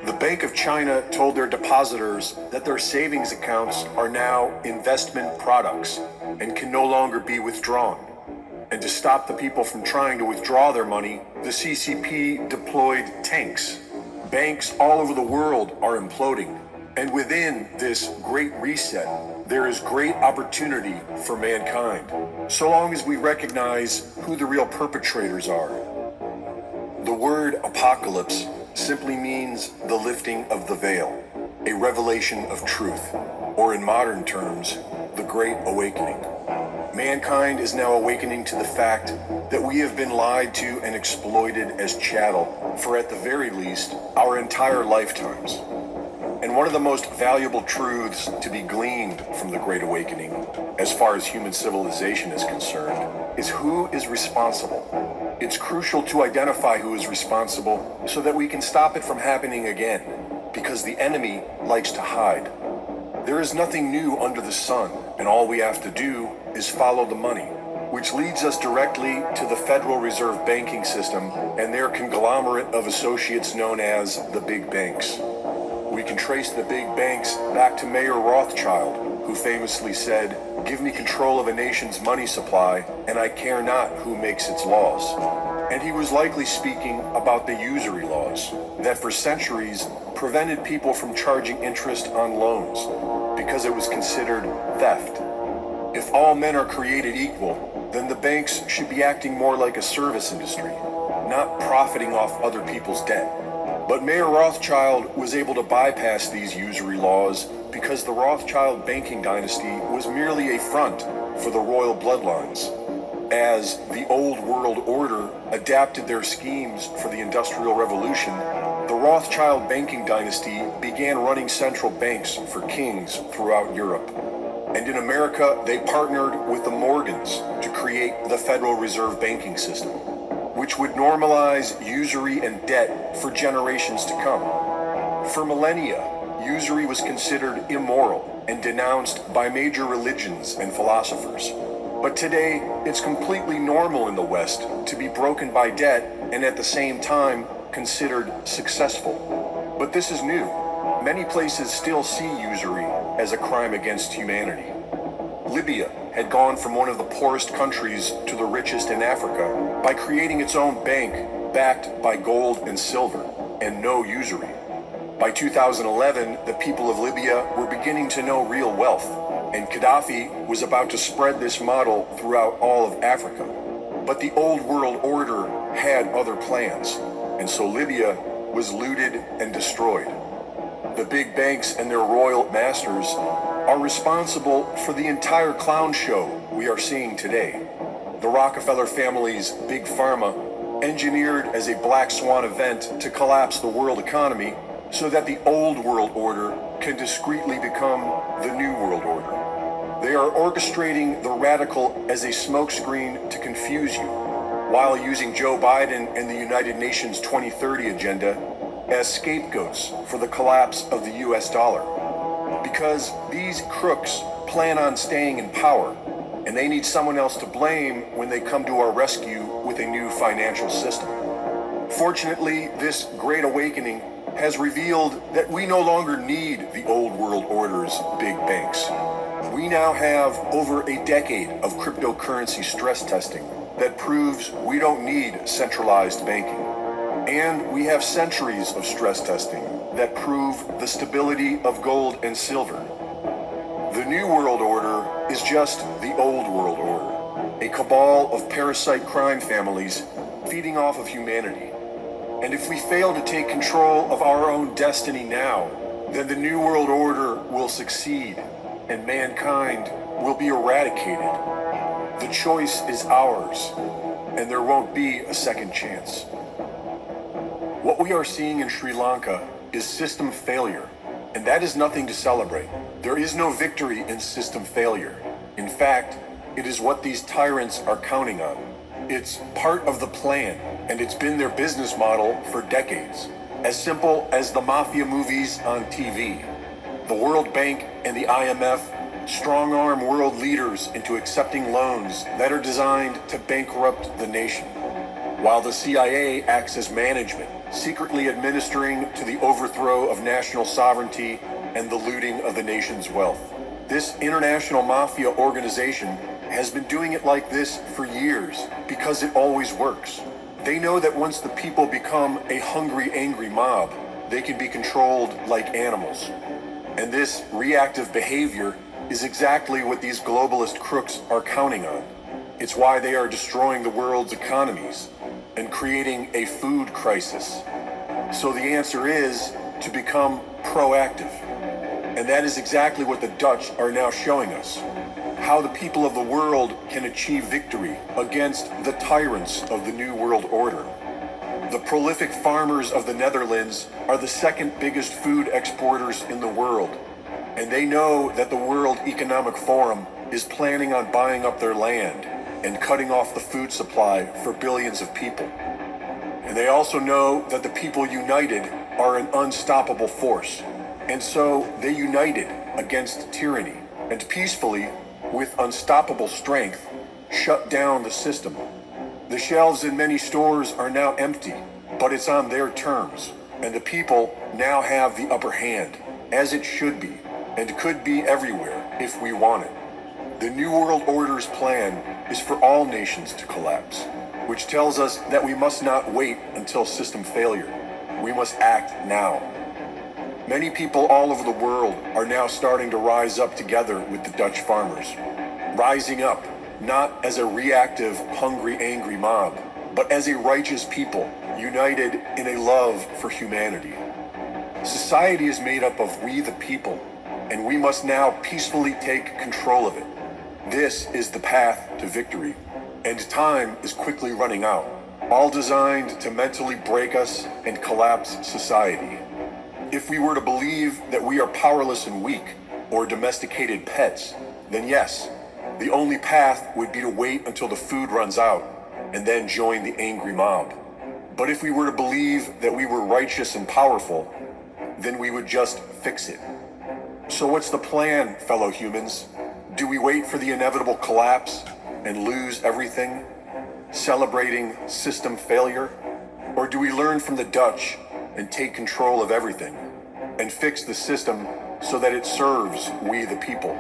The Bank of China told their depositors that their savings accounts are now investment products and can no longer be withdrawn. And to stop the people from trying to withdraw their money, the CCP deployed tanks. Banks all over the world are imploding. And within this great reset, there is great opportunity for mankind, so long as we recognize who the real perpetrators are. The word apocalypse simply means the lifting of the veil, a revelation of truth, or in modern terms, the Great Awakening. Mankind is now awakening to the fact that we have been lied to and exploited as chattel for, at the very least, our entire lifetimes. And one of the most valuable truths to be gleaned from the Great Awakening, as far as human civilization is concerned, is who is responsible. It's crucial to identify who is responsible so that we can stop it from happening again, because the enemy likes to hide. There is nothing new under the sun, and all we have to do is follow the money, which leads us directly to the Federal Reserve banking system and their conglomerate of associates known as the big banks. We can trace the big banks back to Mayer Rothschild, who famously said, "Give me control of a nation's money supply, and I care not who makes its laws." And he was likely speaking about the usury laws that for centuries prevented people from charging interest on loans because it was considered theft. If all men are created equal, then the banks should be acting more like a service industry, not profiting off other people's debt. But Mayer Rothschild was able to bypass these usury laws because the Rothschild banking dynasty was merely a front for the royal bloodlines. As the old world order adapted their schemes for the Industrial Revolution, the Rothschild banking dynasty began running central banks for kings throughout Europe. And in America, they partnered with the Morgans to create the Federal Reserve banking system, which would normalize usury and debt for generations to come. For millennia, usury was considered immoral and denounced by major religions and philosophers. But today, it's completely normal in the West to be broken by debt and at the same time considered successful. But this is new. Many places still see usury as a crime against humanity. Libya had gone from one of the poorest countries to the richest in Africa by creating its own bank backed by gold and silver and no usury. By 2011, the people of Libya were beginning to know real wealth, and Gaddafi was about to spread this model throughout all of Africa. But the old world order had other plans, and so Libya was looted and destroyed. The big banks and their royal masters are responsible for the entire clown show we are seeing today. The Rockefeller family's Big Pharma, engineered as a black swan event to collapse the world economy so that the old world order can discreetly become the new world order. They are orchestrating the radical as a smokescreen to confuse you, while using Joe Biden and the United Nations 2030 agenda as scapegoats for the collapse of the US dollar. Because these crooks plan on staying in power, and they need someone else to blame when they come to our rescue with a new financial system. Fortunately, this great awakening has revealed that we no longer need the old world order's big banks. We now have over a decade of cryptocurrency stress testing that proves we don't need centralized banking. And we have centuries of stress testing that prove the stability of gold and silver. The New World Order is just the old world order, a cabal of parasite crime families feeding off of humanity. And if we fail to take control of our own destiny now, then the New World Order will succeed and mankind will be eradicated. The choice is ours, and there won't be a second chance. What we are seeing in Sri Lanka is system failure, and that is nothing to celebrate. There is no victory in system failure. In fact, it is what these tyrants are counting on. It's part of the plan, and it's been their business model for decades. As simple as the mafia movies on TV. The World Bank and the IMF strong-arm world leaders into accepting loans that are designed to bankrupt the nation. while the CIA acts as management, secretly administering to the overthrow of national sovereignty and the looting of the nation's wealth. This international mafia organization has been doing it like this for years because it always works. They know that once the people become a hungry, angry mob, they can be controlled like animals. And this reactive behavior is exactly what these globalist crooks are counting on. It's why they are destroying the world's economies and creating a food crisis. So the answer is to become proactive. And that is exactly what the Dutch are now showing us. How the people of the world can achieve victory against the tyrants of the New World Order. The prolific farmers of the Netherlands are the second biggest food exporters in the world. And they know that the World Economic Forum is planning on buying up their land and cutting off the food supply for billions of people. And they also know that the people united are an unstoppable force. And so they united against tyranny and peacefully, with unstoppable strength, shut down the system. The shelves in many stores are now empty, but it's on their terms. And the people now have the upper hand, as it should be, and could be everywhere if we want it. The New World Order's plan is for all nations to collapse, which tells us that we must not wait until system failure. We must act now. Many people all over the world are now starting to rise up together with the Dutch farmers. Rising up, not as a reactive, hungry, angry mob, but as a righteous people, united in a love for humanity. Society is made up of we the people, and we must now peacefully take control of it. This is the path to victory, and time is quickly running out, all designed to mentally break us and collapse society. If we were to believe that we are powerless and weak, or domesticated pets, then yes, the only path would be to wait until the food runs out, and then join the angry mob. But if we were to believe that we were righteous and powerful, then we would just fix it. So what's the plan, fellow humans? Do we wait for the inevitable collapse and lose everything, celebrating system failure? Or do we learn from the Dutch and take control of everything and fix the system so that it serves we the people?